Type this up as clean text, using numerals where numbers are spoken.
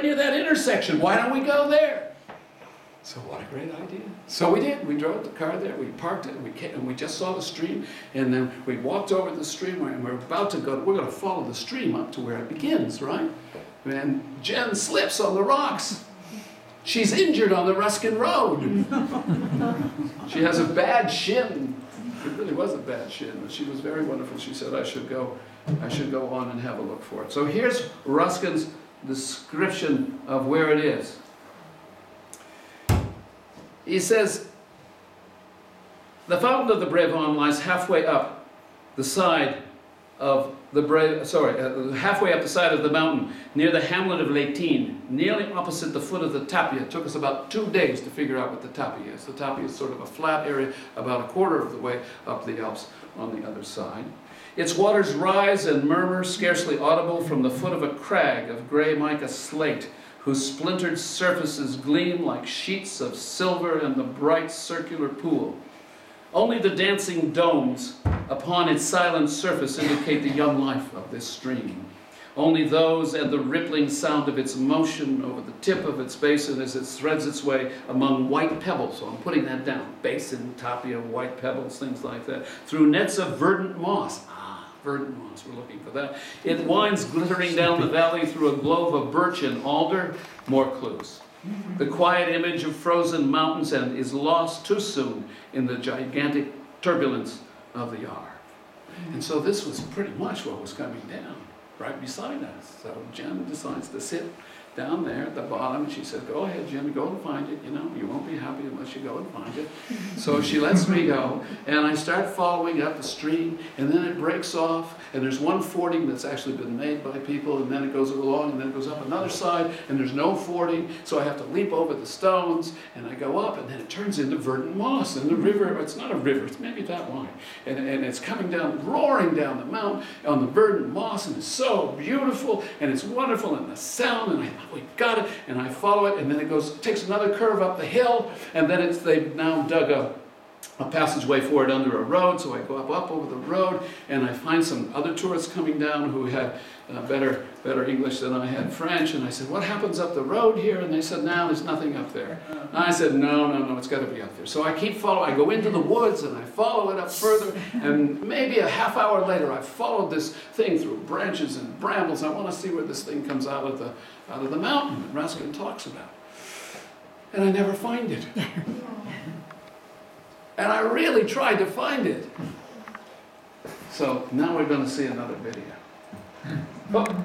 right near that intersection. Why don't we go there? So what a great idea. So we did. We drove the car there. We parked it. And we just saw the stream. And then we walked over the stream. And we're about to go. We're going to follow the stream up to where it begins, right? And Jen slips on the rocks. She's injured on the Ruskin Road. She has a bad shin. It really was a bad shin, but she was very wonderful. She said I should go on and have a look for it. So here's Ruskin's description of where it is. He says, the fountain of the Brevon lies halfway up the side of the halfway up the side of the mountain, near the hamlet of Létine, nearly opposite the foot of the Tapia. It took us about 2 days to figure out what the Tapia is. The Tapia is sort of a flat area about a quarter of the way up the Alps on the other side. Its waters rise and murmur, scarcely audible, from the foot of a crag of grey mica slate, whose splintered surfaces gleam like sheets of silver in the bright circular pool. Only the dancing domes upon its silent surface indicate the young life of this stream. Only those and the rippling sound of its motion over the tip of its basin as it threads its way among white pebbles. So I'm putting that down. Basin, Tapia, white pebbles, things like that. Through nets of verdant moss. Verdant moss, we're looking for that. It winds glittering down the valley through a grove of birch and alder. More clues. The quiet image of frozen mountains and is lost too soon in the gigantic turbulence of the Yar. And so this was pretty much what was coming down right beside us. So Jen decides to sit down there at the bottom. She said, go ahead, Jim, go and find it. You know, you won't be happy unless you go and find it. So she lets me go, and I start following up the stream, and then it breaks off, and there's one fording that's actually been made by people, and then it goes along, and then it goes up another side, and there's no fording, so I have to leap over the stones, and I go up, and then it turns into verdant moss, and the river, it's not a river, it's maybe that wide, and it's coming down, roaring down the mountain on the verdant moss, and it's so beautiful, and it's wonderful, and the sound, and we got it, and I follow it, and then it takes another curve up the hill, and then they've now dug a passageway for it under a road, so I go up over the road, and I find some other tourists coming down who had better English than I had French, and I said, what happens up the road here? And they said, no, there's nothing up there. And I said, no, it's got to be up there. So I keep following, I go into the woods, and I follow it up further, and maybe a half hour later, I followed this thing through branches and brambles. I want to see where this thing comes out of the mountain that Ruskin talks about. And I never find it. And I really tried to find it. So now we're going to see another video. Oh.